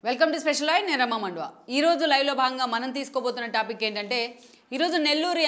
Welcome to special live నేను రమ్మ మండువా ఈ రోజు లైవ్ లో భాగంగా మనం తీసుకోబోతున్న టాపిక్ ఏంటంటే ఈ రోజు నెల్లూరు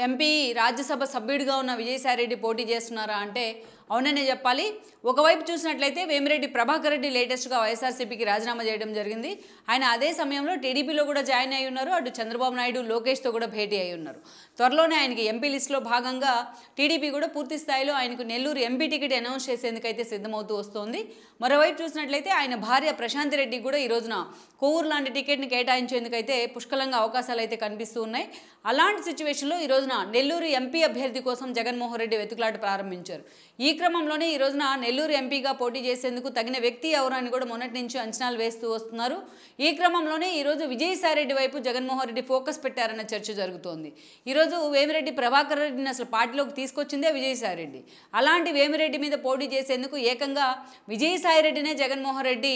ఎంపీ రాజ్యసభ సభ్యుడిగా ఉన్న విజయసాయి రెడ్డి పోటీ చేస్తున్నారా అంటే అవుననే చెప్పాలి. ఒకవైపు చూసినట్లయితే వేమిరెడ్డి ప్రభాకర్ రెడ్డి లేటెస్ట్గా వైఎస్ఆర్సీపీకి రాజీనామా చేయడం జరిగింది. ఆయన అదే సమయంలో టీడీపీలో కూడా జాయిన్ అయి ఉన్నారు. అటు చంద్రబాబు నాయుడు లోకేష్తో కూడా భేటీ అయి ఉన్నారు. త్వరలోనే ఆయనకి ఎంపీ లిస్టులో భాగంగా టీడీపీ కూడా పూర్తి స్థాయిలో ఆయనకు నెల్లూరు ఎంపీ టికెట్ అనౌన్స్ చేసేందుకైతే సిద్ధమవుతూ వస్తోంది. మరోవైపు చూసినట్లయితే ఆయన భార్య ప్రశాంతి రెడ్డి కూడా ఈ రోజున కొవ్వూరు లాంటి టికెట్ని కేటాయించేందుకైతే పుష్కలంగా అవకాశాలు అయితే కనిపిస్తూ ఉన్నాయి. అలాంటి సిచ్యువేషన్లో ఈ రోజున నెల్లూరు ఎంపీ అభ్యర్థి కోసం జగన్మోహన్ రెడ్డి వెతుకులాట ప్రారంభించారు. ఈ క్రమంలోనే ఈ రోజున నెల్లూరు ఎంపీగా పోటీ చేసేందుకు తగిన వ్యక్తి ఎవరు అని కూడా మొన్నటి నుంచి అంచనాలు వేస్తూ వస్తున్నారు. ఈ క్రమంలోనే ఈరోజు విజయసాయి రెడ్డి వైపు జగన్మోహన్ రెడ్డి ఫోకస్ పెట్టారన్న చర్చ జరుగుతోంది. ఈరోజు వేమిరెడ్డి ప్రభాకర్ రెడ్డిని అసలు పార్టీలోకి తీసుకొచ్చిందే విజయసాయి రెడ్డి. అలాంటి వేమిరెడ్డి మీద పోటీ చేసేందుకు ఏకంగా విజయసాయి రెడ్డినే జగన్మోహన్ రెడ్డి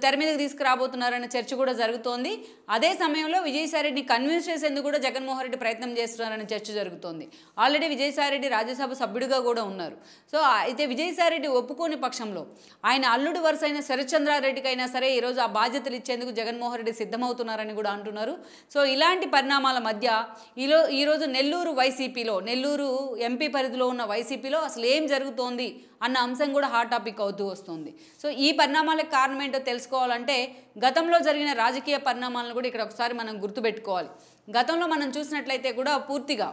తెర మీదకి తీసుకురాబోతున్నారన్న చర్చ కూడా జరుగుతోంది. అదే సమయంలో విజయసాయి రెడ్డిని కన్విన్స్ చేసేందుకు కూడా జగన్మోహన్ రెడ్డి ప్రయత్నం చేస్తున్నారన్న చర్చ జరుగుతోంది. ఆల్రెడీ విజయసాయి రెడ్డి రాజ్యసభ సభ్యుడిగా కూడా ఉన్నారు. సో అయితే విజయసాయి రెడ్డి ఒప్పుకోని పక్షంలో ఆయన అల్లుడు వరుస అయిన శరత్చంద్రారెడ్డికి అయినా సరే ఈరోజు ఆ బాధ్యతలు ఇచ్చేందుకు జగన్మోహన్ రెడ్డి సిద్ధమవుతున్నారని కూడా అంటున్నారు. సో ఇలాంటి పరిణామాల మధ్య ఈరోజు నెల్లూరు వైసీపీలో నెల్లూరు ఎంపీ పరిధిలో ఉన్న వైసీపీలో అసలు ఏం జరుగుతోంది అన్న అంశం కూడా హాట్ టాపిక్ అవుతూ వస్తుంది. సో ఈ పరిణామాలకు కారణం ఏంటో తెలుసుకోవాలంటే గతంలో జరిగిన రాజకీయ పరిణామాలను కూడా ఇక్కడ ఒకసారి మనం గుర్తుపెట్టుకోవాలి. గతంలో మనం చూసినట్లయితే కూడా పూర్తిగా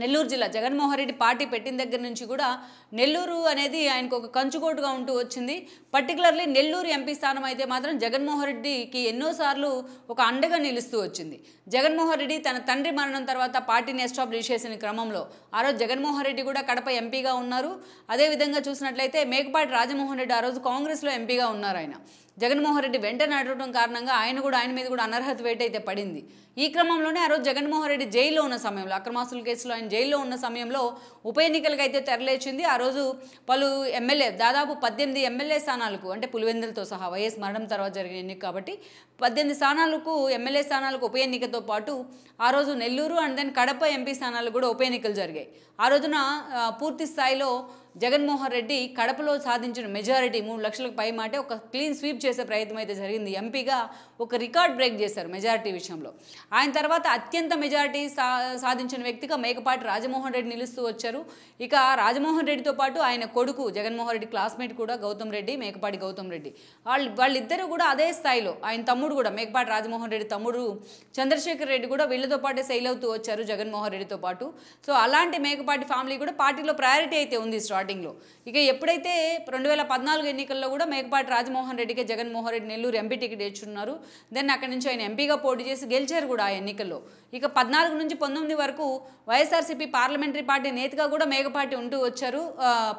నెల్లూరు జిల్లా జగన్మోహన్ రెడ్డి పార్టీ పెట్టిన దగ్గర నుంచి కూడా నెల్లూరు అనేది ఆయనకు ఒక కంచుకోటుగా ఉంటూ వచ్చింది. పర్టికులర్లీ నెల్లూరు ఎంపీ స్థానం అయితే మాత్రం జగన్మోహన్ రెడ్డికి ఎన్నోసార్లు ఒక అండగా నిలుస్తూ వచ్చింది. జగన్మోహన్ రెడ్డి తన తండ్రి మరణం తర్వాత పార్టీని ఎస్టాబ్లిష్ చేసిన క్రమంలో ఆ రోజు జగన్మోహన్ రెడ్డి కూడా కడప ఎంపీగా ఉన్నారు. అదేవిధంగా చూసినట్లయితే మేకపాటి రాజమోహన్ రెడ్డి ఆ రోజు కాంగ్రెస్లో ఎంపీగా ఉన్నారు. ఆయన జగన్మోహన్ రెడ్డి వెంట నడవడం కారణంగా ఆయన మీద కూడా అనర్హత వేట అయితే పడింది. ఈ క్రమంలోనే ఆ రోజు జగన్మోహన్ రెడ్డి జైల్లో ఉన్న సమయంలో అక్రమాస్తుల కేసులో ఆయన జైల్లో ఉన్న సమయంలో ఉప ఎన్నికలకు అయితే తెరలేచింది. ఆ రోజు పలు ఎమ్మెల్యే దాదాపు 18 ఎమ్మెల్యే స్థానాలకు అంటే పులివెందులతో సహా వైఎస్ మరణం తర్వాత జరిగిన ఎన్నిక కాబట్టి 18 స్థానాలకు ఎమ్మెల్యే స్థానాలకు ఉప ఎన్నికతో పాటు ఆ రోజు Nellore and then Kadapa MP స్థానాలకు కూడా ఉప ఎన్నికలు జరిగాయి. ఆ రోజున పూర్తి స్థాయిలో జగన్మోహన్ రెడ్డి కడపలో సాధించిన మెజారిటీ 3 లక్షలకు పై మాటే ఒక క్లీన్ స్వీప్ చేసే ప్రయత్నం అయితే జరిగింది. ఎంపీగా ఒక రికార్డ్ బ్రేక్ చేశారు మెజారిటీ విషయంలో. ఆయన తర్వాత అత్యంత మెజారిటీ సాధించిన వ్యక్తిగా మేకపాటి రాజమోహన్ రెడ్డి నిలుస్తూ వచ్చారు. ఇక రాజమోహన్ రెడ్డితో పాటు ఆయన కొడుకు జగన్మోహన్ రెడ్డి క్లాస్మేట్ కూడా గౌతమ్ రెడ్డి, మేకపాటి గౌతమ్ రెడ్డి వాళ్ళిద్దరూ కూడా అదే స్థాయిలో ఆయన తమ్ముడు కూడా మేకపాటి రాజమోహన్ రెడ్డి తమ్ముడు చంద్రశేఖర్ రెడ్డి కూడా వీళ్ళతో పాటే సెయిల్ అవుతూ వచ్చారు జగన్మోహన్ రెడ్డితో పాటు. సో అలాంటి మేకపాటి ఫ్యామిలీ కూడా పార్టీలో ప్రయారిటీ అయితే ఉంది స్టార్టింగ్లో. ఇక ఎప్పుడైతే 2014 ఎన్నికల్లో కూడా మేకపాటి రాజమోహన్ రెడ్డికి జగన్మోహన్ రెడ్డి నెల్లూరు ఎంపీ టికెట్ ఇచ్చున్నారు. దెన్ అక్కడి నుంచి ఆయన ఎంపీగా పోటీ చేసి గెలిచారు కూడా ఆ ఎన్నికల్లో. ఇక 14 నుంచి 19 వరకు వైఎస్ఆర్సీపీ పార్లమెంటరీ పార్టీ నేతగా కూడా మేకపాటి ఉంటూ వచ్చారు.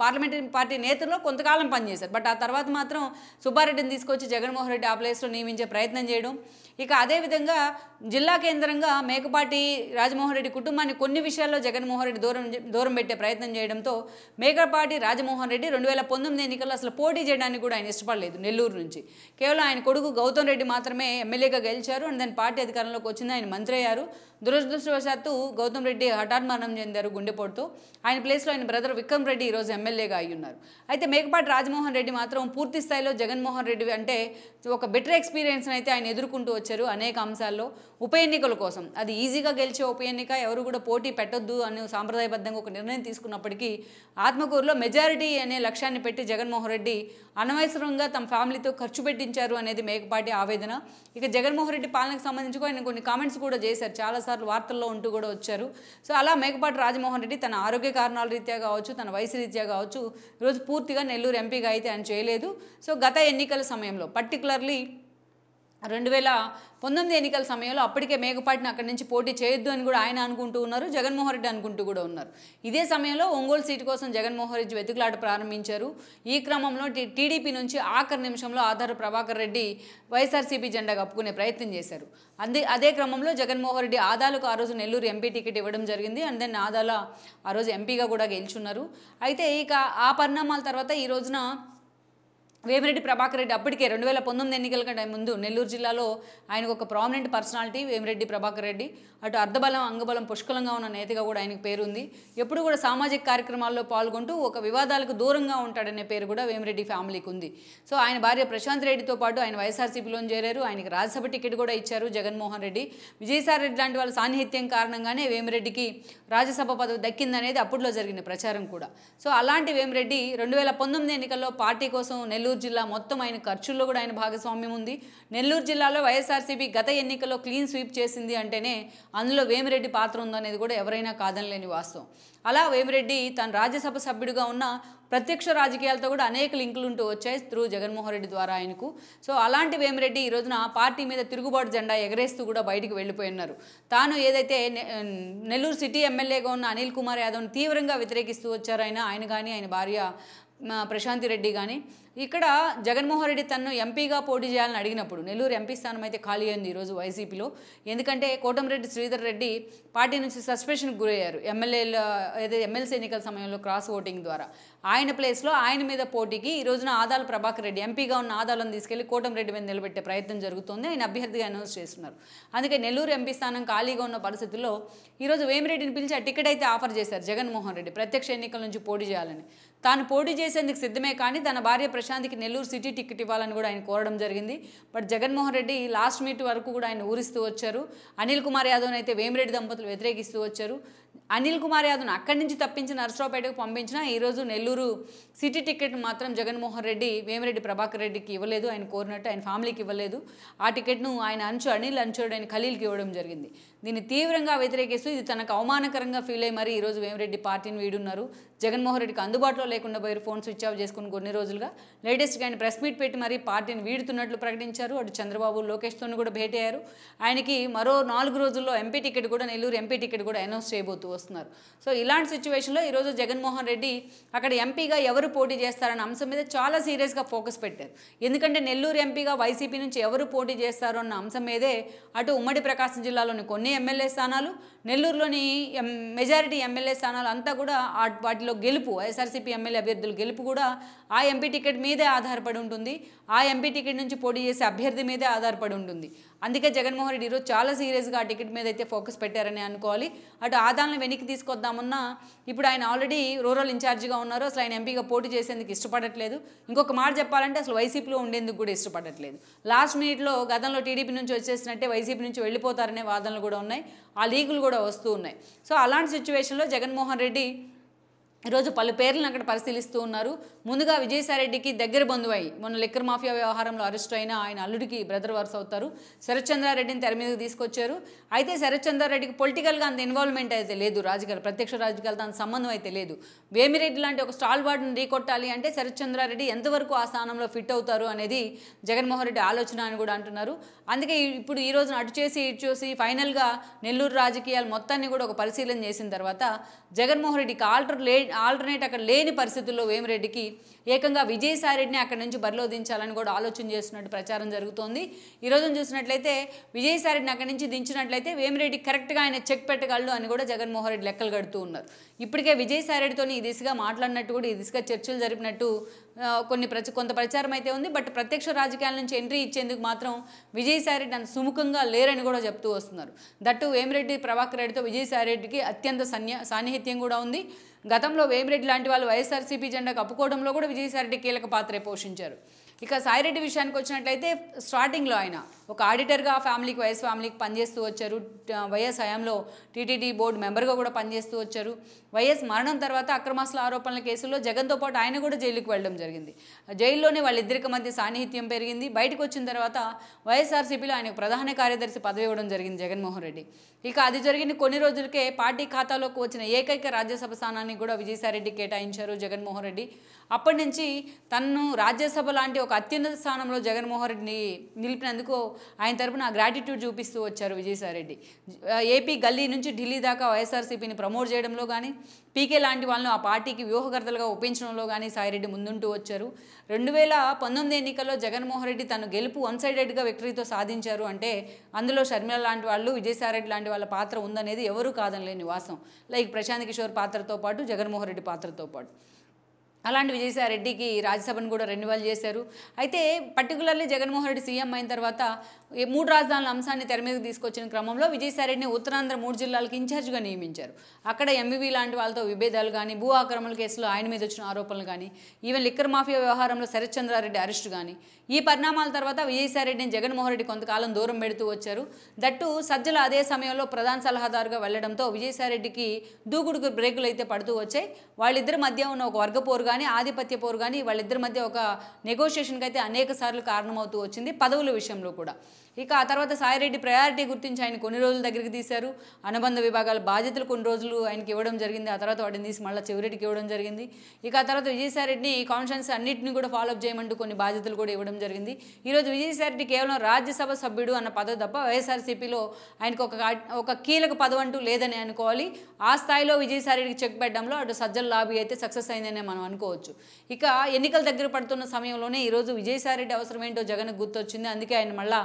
పార్లమెంటరీ పార్టీ నేతలో కొంతకాలం పనిచేశారు. బట్ ఆ తర్వాత మాత్రం సుబ్బారెడ్డిని తీసుకొచ్చి జగన్మోహన్ రెడ్డి ఆ ప్లేస్లో నియమించే ప్రయత్నం చేయడం. ఇక అదేవిధంగా జిల్లా కేంద్రంగా మేకపాటి రాజమోహన్ రెడ్డి కుటుంబాన్ని కొన్ని విషయాల్లో జగన్మోహన్ రెడ్డి దూరం పెట్టే ప్రయత్నం చేయడంతో మేకపాటి రాజమోహన్ రెడ్డి 2019 ఎన్నికల్లో అసలు పోటీ చేయడానికి కూడా ఆయన ఇష్టపడలేదు నెల్లూరు నుంచి. కేవలం ఆయన కొడుకు గౌతమ్ రెడ్డి మాత్రమే ఎమ్మెల్యేగా గెలిచారు అండ్ దాని పార్టీ అధికారంలోకి వచ్చింది. ఆయన మంత్రి అయ్యారు. దురదృష్టవశాత్తు గౌతమ్ రెడ్డి హఠాత్ మరణం చెందారు గుండెపోటుతో. ఆయన ప్లేస్లో ఆయన బ్రదర్ విక్రమ్ రెడ్డి ఈరోజు ఎమ్మెల్యేగా అయి ఉన్నారు. అయితే మేకపాటి రాజమోహన్ రెడ్డి మాత్రం పూర్తి స్థాయిలో జగన్మోహన్ రెడ్డి అంటే ఒక బెటర్ ఎక్స్పీరియన్స్ని అయితే ఆయన ఎదుర్కొంటూ వచ్చారు అనేక అంశాల్లో. ఉప ఎన్నికల కోసం అది ఈజీగా గెలిచే ఉప ఎన్నిక, ఎవరు కూడా పోటీ పెట్టొద్దు అని సాంప్రదాయబద్ధంగా ఒక నిర్ణయం తీసుకున్నప్పటికీ ఆత్మకూరులో మెజారిటీ అనే లక్ష్యాన్ని పెట్టి జగన్మోహన్ రెడ్డి అనవసరంగా తమ ఫ్యామిలీతో ఖర్చు పెట్టించారు అనేది మేకపాటి ఆవేదన. ఇక జగన్మోహన్ రెడ్డి పాలనకు సంబంధించి ఆయన కొన్ని కామెంట్స్ కూడా చేశారు, చాలాసార్లు వార్తల్లో ఉంటూ కూడా వచ్చారు. సో అలా మేకపాటి రాజమోహన్ రెడ్డి తన ఆరోగ్య కారణాల రీత్యా కావచ్చు, తన వయసు రీత్యా కావచ్చు, ఈరోజు పూర్తిగా నెల్లూరు ఎంపీగా అయితే ఆయన చేయలేదు. సో గత ఎన్నికల సమయంలో పర్టికులర్లీ 2019 ఎన్నికల సమయంలో అప్పటికే మేకపాటిని అక్కడి నుంచి పోటీ చేయొద్దు అని కూడా ఆయన అనుకుంటూ ఉన్నారు, జగన్మోహన్ రెడ్డి అనుకుంటూ కూడా ఉన్నారు. ఇదే సమయంలో ఒంగోలు సీటు కోసం జగన్మోహన్ రెడ్డి వెతుకులాట ప్రారంభించారు. ఈ క్రమంలో టీడీపీ నుంచి ఆఖరి నిమిషంలో ఆధార ప్రభాకర్ రెడ్డి వైఎస్ఆర్సీపీ జెండా కప్పుకునే ప్రయత్నం చేశారు. అదే క్రమంలో జగన్మోహన్ రెడ్డి ఆదాలకు ఆ రోజు నెల్లూరు ఎంపీ టికెట్ ఇవ్వడం జరిగింది. అండ్ దెన్ ఆదాల ఆ రోజు ఎంపీగా కూడా గెలుచున్నారు. అయితే ఇక ఆ పరిణామాల తర్వాత ఈ రోజున వేమిరెడ్డి ప్రభాకర్ రెడ్డి అప్పటికే 2019 ఎన్నికల కంటే ముందు నెల్లూరు జిల్లాలో ఆయనకు ఒక ప్రామినెంట్ పర్సనాలిటీ వేమిరెడ్డి ప్రభాకర్ రెడ్డి. అటు అర్ధబలం అంగబలం పుష్కలంగా ఉన్న నేతగా కూడా ఆయనకు పేరుంది. ఎప్పుడు కూడా సామాజిక కార్యక్రమాల్లో పాల్గొంటూ ఒక వివాదాలకు దూరంగా ఉంటాడనే పేరు కూడా వేమిరెడ్డి ఫ్యామిలీకి ఉంది. సో ఆయన భార్య ప్రశాంత్ రెడ్డితో పాటు ఆయన వైఎస్ఆర్సీపీలో చేరారు. ఆయనకి రాజ్యసభ టికెట్ కూడా ఇచ్చారు జగన్మోహన్ రెడ్డి. విజయసాయి రెడ్డి లాంటి వాళ్ళ సాన్నిహిత్యం కారణంగానే వేమిరెడ్డికి రాజ్యసభ పదవి దక్కిందనేది అప్పట్లో జరిగిన ప్రచారం కూడా. సో అలాంటి వేమిరెడ్డి 2019 ఎన్నికల్లో పార్టీ కోసం నెల్లూరు జిల్లా మొత్తం ఆయన ఖర్చుల్లో కూడా ఆయన భాగస్వామ్యం ఉంది. నెల్లూరు జిల్లాలో వైఎస్ఆర్సీపీ గత ఎన్నికల్లో క్లీన్ స్వీప్ చేసింది అంటేనే అందులో వేమిరెడ్డి పాత్ర ఉందనేది కూడా ఎవరైనా కాదనలేని వాస్తవం. అలా వేమిరెడ్డి తను రాజ్యసభ సభ్యుడిగా ఉన్న ప్రత్యక్ష రాజకీయాలతో కూడా అనేక లింకులు ఉంటూ వచ్చాయి త్రూ జగన్మోహన్ రెడ్డి ద్వారా ఆయనకు. సో అలాంటి వేమిరెడ్డి ఈ రోజున పార్టీ మీద తిరుగుబాటు జెండా ఎగరేస్తూ కూడా బయటికి వెళ్ళిపోయినారు. తాను ఏదైతే నెల్లూరు సిటీ ఎమ్మెల్యేగా ఉన్న అనిల్ కుమార్ యాదవ్ని తీవ్రంగా వ్యతిరేకిస్తూ వచ్చారు ఆయన కానీ ఆయన భార్య ప్రశాంతి రెడ్డి కానీ. ఇక్కడ జగన్మోహన్ రెడ్డి తనను ఎంపీగా పోటీ చేయాలని అడిగినప్పుడు నెల్లూరు ఎంపీ స్థానం అయితే ఖాళీ అయింది ఈరోజు వైసీపీలో. ఎందుకంటే కోటమిరెడ్డి శ్రీధర్ రెడ్డి పార్టీ నుంచి సస్పెన్షన్కి గురయ్యారు ఎమ్మెల్సీ ఎన్నికల సమయంలో క్రాస్ ఓటింగ్ ద్వారా. ఆయన ప్లేస్లో ఆయన మీద పోటీకి ఈ రోజున ఆదాల ప్రభాకర్ రెడ్డి ఎంపీగా ఉన్న ఆదాలను తీసుకెళ్లి కోటమిరెడ్డి మీద నిలబెట్టే ప్రయత్నం జరుగుతోంది. ఆయన అభ్యర్థిగా అనౌన్స్ చేస్తున్నారు. అందుకే నెల్లూరు ఎంపీ స్థానం ఖాళీగా ఉన్న పరిస్థితుల్లో ఈరోజు వేమిరెడ్డిని పిలిచి ఆ టికెట్ అయితే ఆఫర్ చేశారు జగన్మోహన్ రెడ్డి ప్రత్యక్ష ఎన్నికల నుంచి పోటీ చేయాలని. తాను పోటీ చేసేందుకు సిద్ధమే కానీ తన భార్య ప్రశాంత్కి నెల్లూరు సిటీ టికెట్ ఇవ్వాలని కూడా ఆయన కోరడం జరిగింది. But Jaganmohan Reddy last meet వరకు కూడా ఆయన ఊరిస్తూ వచ్చారు. అనిల్ కుమార్ యాదవ్ని అయితే వేమిరెడ్డి దంపతులు వ్యతిరేకిస్తూ వచ్చారు. అనిల్ కుమార్ యాదవ్ను అక్కడి నుంచి తప్పించి నరసరావుపేటకు పంపించిన ఈరోజు నెల్లూరు సిటీ టికెట్ మాత్రం జగన్మోహన్ రెడ్డి వేమిరెడ్డి ప్రభాకర్ రెడ్డికి ఇవ్వలేదు. ఆయన కోరినట్టు ఆయన ఫ్యామిలీకి ఇవ్వలేదు. ఆ టికెట్ను ఆయన అనిల్ అంచుడు ఆయన ఖలీల్కి ఇవ్వడం జరిగింది. దీన్ని తీవ్రంగా వ్యతిరేకిస్తూ ఇది తనకు అవమానకరంగా ఫీల్ అయ్యి మరి ఈరోజు వేమిరెడ్డి పార్టీని వీడున్నారు. జగన్మోహన్ రెడ్డికి అందుబాటులో లేకుండా పోయి ఫోన్ స్విచ్ ఆఫ్ చేసుకుని కొన్ని రోజులుగా లేటెస్ట్గా ఆయన ప్రెస్ మీట్ పెట్టి మరీ పార్టీని వీడుతున్నట్లు ప్రకటించారు. అటు చంద్రబాబు లోకేష్తో కూడా భేటీ అయ్యారు. ఆయనకి మరో 4 రోజుల్లో ఎంపీ టికెట్ కూడా నెల్లూరు ఎంపీ టికెట్ కూడా అనౌన్స్ చేయబోతూ వస్తున్నారు. సో ఇలాంటి సిచ్యువేషన్లో ఈరోజు జగన్మోహన్ రెడ్డి అక్కడ ఎంపీగా ఎవరు పోటీ చేస్తారన్న అంశం మీద చాలా సీరియస్గా ఫోకస్ పెట్టారు. ఎందుకంటే నెల్లూరు ఎంపీగా వైసీపీ నుంచి ఎవరు పోటీ చేస్తారు అన్న అంశం మీదే అటు ఉమ్మడి ప్రకాశం జిల్లాలోని కొన్ని ఎమ్మెల్యే స్థానాలు, నెల్లూరులోని మెజారిటీ ఎమ్మెల్యే స్థానాలు అంతా కూడా వాటిలో గెలుపు వైఎస్ఆర్సీపీ ఎమ్మెల్యే అభ్యర్థులు గెలుపు కూడా ఆ ఎంపీ టికెట్ మీదే ఆధారపడి ఉంటుంది. ఆ ఎంపీ టికెట్ నుంచి పోటీ చేసే అభ్యర్థి మీదే ఆధారపడి ఉంటుంది. అందుకే జగన్మోహన్ రెడ్డి ఈరోజు చాలా సీరియస్గా ఆ టికెట్ మీద అయితే ఫోకస్ పెట్టారని అనుకోవాలి. అటు ఆదాలను వెనక్కి తీసుకొద్దామన్నా ఇప్పుడు ఆయన ఆల్రెడీ రూరల్ ఇన్ఛార్జిగా ఉన్నారు. అసలు ఆయన ఎంపీగా పోటీ చేసేందుకు ఇష్టపడట్లేదు. ఇంకొక మాట చెప్పాలంటే అసలు వైసీపీలో ఉండేందుకు కూడా ఇష్టపడట్లేదు. లాస్ట్ మినిట్లో గతంలో టీడీపీ నుంచి వచ్చేసినట్టే వైసీపీ నుంచి వెళ్ళిపోతారనే వాదనలు కూడా ఉన్నాయి. ఆ లీకులు కూడా వస్తూ ఉన్నాయి. సో అలాంటి సిచ్యువేషన్లో జగన్మోహన్ రెడ్డి ఈరోజు పలు పేర్లను అక్కడ పరిశీలిస్తూ ఉన్నారు. ముందుగా విజయసాయి రెడ్డికి దగ్గర బంధువై మొన్న లిక్కర్ మాఫియా వ్యవహారంలో అరెస్ట్ అయిన ఆయన అల్లుడికి బ్రదర్ వరుస అవుతారు. శరత్ చంద్రారెడ్డిని తెర మీదకి తీసుకొచ్చారు. అయితే శరత్ చంద్రారెడ్డికి పొలిటికల్గా అంత ఇన్వాల్వ్మెంట్ అయితే లేదు. రాజకీయాలు ప్రత్యక్ష రాజకీయాలతో అంత సంబంధం అయితే లేదు. వేమిరెడ్డి లాంటి ఒక స్టాల్ వార్డును ఢీకొట్టాలి అంటే శరత్ చంద్రారెడ్డి ఎంతవరకు ఆ స్థానంలో ఫిట్ అవుతారు అనేది జగన్మోహన్ రెడ్డి ఆలోచన అని కూడా అంటున్నారు. అందుకే ఇప్పుడు ఈ రోజున అటు చేసి ఇటు చూసి ఫైనల్గా నెల్లూరు రాజకీయాలు మొత్తాన్ని కూడా ఒక పరిశీలన చేసిన తర్వాత జగన్మోహన్ రెడ్డికి ఆల్టర్నేట్ అక్కడ లేని పరిస్థితుల్లో వేమిరెడ్డికి ఏకంగా విజయసాయి రెడ్డిని అక్కడి నుంచి బరిలో దించాలని కూడా ఆలోచన చేస్తున్నట్టు ప్రచారం జరుగుతోంది. ఈ రోజున చూసినట్లయితే విజయసాయి రెడ్డిని అక్కడి నుంచి దించినట్లయితే వేమిరెడ్డి కరెక్ట్గా ఆయన చెక్ పెట్టగలడు అని కూడా జగన్మోహన్ రెడ్డి లెక్కలు కడుతూ ఉన్నారు. ఇప్పటికే విజయసాయి రెడ్డితో ఈ దిశగా మాట్లాడినట్టు కూడా ఈ దిశగా చర్చలు జరిపినట్టు కొంత ప్రచారం అయితే ఉంది. బట్ ప్రత్యక్ష రాజకీయాల నుంచి ఎంట్రీ ఇచ్చేందుకు మాత్రం విజయసాయి రెడ్డి అంత సుముఖంగా లేరని కూడా చెప్తూ వస్తున్నారు. దట్టు వేమిరెడ్డి ప్రభాకర్ రెడ్డితో విజయసాయి రెడ్డికి అత్యంత సాన్నిహిత్యం కూడా ఉంది. గతంలో వేమిరెడ్డి లాంటి వాళ్ళు వైఎస్ఆర్సీపీ జెండా కప్పుకోవడంలో కూడా విజయసాయి రెడ్డి కీలక పాత్ర పోషించారు. ఇక సాయిరెడ్డి విషయానికి వచ్చినట్లయితే స్టార్టింగ్లో ఆయన ఒక ఆడిటర్గా వైఎస్ ఫ్యామిలీకి పనిచేస్తూ వచ్చారు. వైఎస్ హయాంలో టీటీడీ బోర్డు మెంబర్గా కూడా పనిచేస్తూ వచ్చారు. వైఎస్ మరణం తర్వాత అక్రమాస్తుల ఆరోపణల కేసుల్లో జగన్తో పాటు ఆయన కూడా జైలుకి వెళ్ళడం జరిగింది. జైల్లోనే వాళ్ళిద్దరికి మధ్య సాన్నిహిత్యం పెరిగింది. బయటకు వచ్చిన తర్వాత వైఎస్ఆర్సీపీలో ఆయనకు ప్రధాన కార్యదర్శి పదవి ఇవ్వడం జరిగింది జగన్మోహన్ రెడ్డి. ఇక అది జరిగిన కొన్ని రోజులకే పార్టీ ఖాతాలోకి వచ్చిన ఏకైక రాజ్యసభ స్థానాన్ని కూడా విజయసాయి రెడ్డి కేటాయించారు జగన్మోహన్ రెడ్డి. అప్పటి నుంచి తనను రాజ్యసభ లాంటి ఒక అత్యున్నత స్థానంలో జగన్మోహన్ రెడ్డిని నిలిపినందుకు ఆయన తరపున గ్రాటిట్యూడ్ చూపిస్తూ వచ్చారు విజయసాయి రెడ్డి. ఏపీ గల్లీ నుంచి ఢిల్లీ దాకా వైఎస్ఆర్సీపీని ప్రమోట్ చేయడంలో కానీ పీకే లాంటి వాళ్ళను ఆ పార్టీకి వ్యూహకర్తలుగా ఒప్పించడంలో కానీ సాయిరెడ్డి ముందుంటూ వచ్చారు. 2019 ఎన్నికల్లో జగన్మోహన్ రెడ్డి తను గెలుపు వన్ సైడెడ్గా విక్టరీతో సాధించారు అంటే అందులో షర్మిల లాంటి వాళ్ళు విజయసాయి రెడ్డి లాంటి వాళ్ళ పాత్ర ఉందనేది ఎవరూ కాదనలేని వాస్తవం. లైక్ ప్రశాంత్ కిషోర్ పాత్రతో పాటు జగన్మోహన్ రెడ్డి పాత్రతో పాటు అలాంటి విజయసాయి రెడ్డికి రాజ్యసభను కూడా రెన్యువల్ చేశారు. అయితే పర్టికులర్లీ జగన్మోహన్ రెడ్డి సీఎం అయిన తర్వాత ఈ 3 రాజధానుల అంశాన్ని తెర మీదకి తీసుకొచ్చిన క్రమంలో విజయసాయి రెడ్డిని ఉత్తరాంధ్ర 3 జిల్లాలకు ఇన్ఛార్జ్గా నియమించారు. అక్కడ ఎంవివి లాంటి వాళ్ళతో విభేదాలు కానీ, భూ ఆక్రమణల కేసులో ఆయన మీద వచ్చిన ఆరోపణలు కానీ, ఈవెన్ లిక్కర్ మాఫియా వ్యవహారంలో శరత్ చంద్రారెడ్డి అరెస్టు కానీ, ఈ పరిణామాల తర్వాత విజయసాయి రెడ్డిని జగన్మోహన్ రెడ్డి కొంతకాలం దూరం పెడుతూ వచ్చారు. దట్టు సజ్జల అదే సమయంలో ప్రధాన సలహాదారుగా వెళ్లడంతో విజయసాయి రెడ్డికి దూకుడుకు బ్రేకులు అయితే పడుతూ వచ్చాయి. వాళ్ళిద్దరి మధ్య ఉన్న ఒక వర్గ పోరు కానీ, ఆధిపత్య పోరు కానీ, వాళ్ళిద్దరి మధ్య ఒక నెగోషియేషన్కి అయితే అనేక సార్లు కారణమవుతూ వచ్చింది, పదవుల విషయంలో కూడా. ఇక ఆ తర్వాత సాయిరెడ్డి ప్రయారిటీ గుర్తించి ఆయన కొన్ని రోజుల దగ్గరికి తీశారు. అనుబంధ విభాగాల బాధ్యతలు కొన్ని రోజులు ఆయనకి ఇవ్వడం జరిగింది. ఆ తర్వాత వాటిని తీసి మళ్ళీ చివరెడ్డికి ఇవ్వడం జరిగింది. ఇక ఆ తర్వాత విజయసాయి రెడ్డిని కాన్స్టిట్యూన్స్ అన్నింటినీ కూడా ఫాలోఅప్ చేయమంటూ కొన్ని బాధ్యతలు కూడా ఇవ్వడం జరిగింది. ఈరోజు విజయసాయి రెడ్డి కేవలం రాజ్యసభ సభ్యుడు అన్న పదవి తప్ప వైఎస్ఆర్సీపీలో ఆయనకు ఒక కీలక పదవి అంటూ లేదని అనుకోవాలి. ఆ స్థాయిలో విజయసాయి రెడ్డికి చెక్ పెట్టడంలో అటు సజ్జల లాబీ అయితే సక్సెస్ అయిందనే మనం అనుకోవచ్చు. ఇక ఎన్నికల దగ్గర పడుతున్న సమయంలోనే ఈరోజు విజయసాయి రెడ్డి అవసరం ఏంటో జగన్కు గుర్తొచ్చింది. అందుకే ఆయన మళ్ళా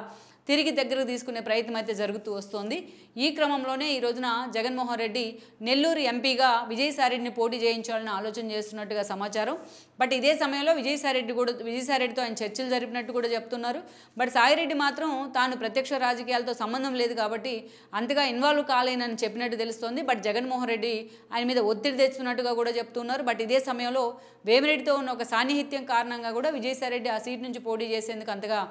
తిరిగి దగ్గరకు తీసుకునే ప్రయత్నం అయితే జరుగుతూ వస్తోంది. ఈ క్రమంలోనే ఈ రోజున జగన్మోహన్ రెడ్డి నెల్లూరు ఎంపీగా విజయసాయి రెడ్డిని పోటీ చేయించాలని ఆలోచన చేస్తున్నట్టుగా సమాచారం. బట్ ఇదే సమయంలో విజయసాయి రెడ్డితో ఆయన చర్చలు జరిపినట్టు కూడా చెప్తున్నారు. బట్ సాయిరెడ్డి మాత్రం తాను ప్రత్యక్ష రాజకీయాలతో సంబంధం లేదు కాబట్టి అంతగా ఇన్వాల్వ్ కాలేనని చెప్పినట్టు తెలుస్తోంది. బట్ జగన్మోహన్ రెడ్డి ఆయన మీద ఒత్తిడి తెచ్చుతున్నట్టుగా కూడా చెప్తున్నారు. బట్ ఇదే సమయంలో వేమిరెడ్డితో ఉన్న ఒక సాన్నిహిత్యం కారణంగా కూడా విజయసాయి రెడ్డి ఆ సీట్ నుంచి పోటీ చేసేందుకు అంతగా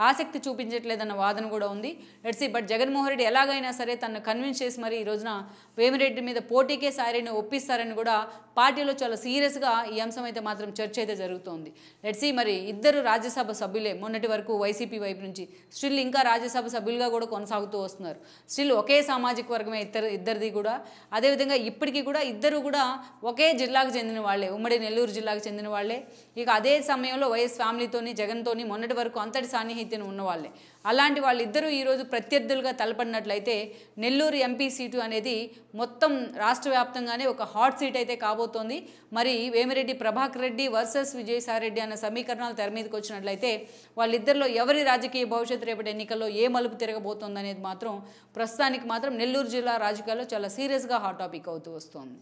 ఆసక్తి చూపించట్లేదన్న వాదన కూడా ఉంది. Let's see. But Jaganmohan Reddy ఎలాగైనా సరే తనను కన్విన్స్ చేసి మరి ఈ రోజున వేమిరెడ్డి మీద పోటీకే సాయిరెడ్డిని ఒప్పిస్తారని కూడా పార్టీలో చాలా సీరియస్గా ఈ అంశం అయితే మాత్రం చర్చ అయితే జరుగుతోంది. Let's see. మరి ఇద్దరు రాజ్యసభ సభ్యులే మొన్నటి వరకు వైసీపీ వైపు నుంచి స్టిల్ ఇంకా రాజ్యసభ సభ్యులుగా కూడా కొనసాగుతూ వస్తున్నారు. స్టిల్ ఒకే సామాజిక వర్గమే ఇద్దరిది కూడా. అదేవిధంగా ఇప్పటికీ కూడా ఇద్దరు కూడా ఒకే జిల్లాకు చెందిన వాళ్ళే, ఉమ్మడి నెల్లూరు జిల్లాకు చెందిన వాళ్ళే. ఇక అదే సమయంలో వైఎస్ ఫ్యామిలీతోని జగన్తోని మొన్నటి వరకు అంతటి సాన్నిహిత్యం ఉన్నవాళ్ళే. అలాంటి వాళ్ళిద్దరూ ఈరోజు ప్రత్యర్థులుగా తలపడినట్లయితే నెల్లూరు ఎంపీ సీటు అనేది మొత్తం రాష్ట్ర వ్యాప్తంగానే ఒక హాట్ సీట్ అయితే కాబోతోంది. మరి వేమిరెడ్డి ప్రభాకర్ రెడ్డి వర్సెస్ విజయసాయి రెడ్డి అన్న సమీకరణాలు తెర మీదకి వచ్చినట్లయితే వాళ్ళిద్దరిలో ఎవరి రాజకీయ భవిష్యత్తు రేపటి ఎన్నికల్లో ఏ మలుపు తిరగబోతోంది అనేది మాత్రం ప్రస్తుతానికి మాత్రం నెల్లూరు జిల్లా రాజకీయాల్లో చాలా సీరియస్గా హాట్ టాపిక్ అవుతూ వస్తోంది.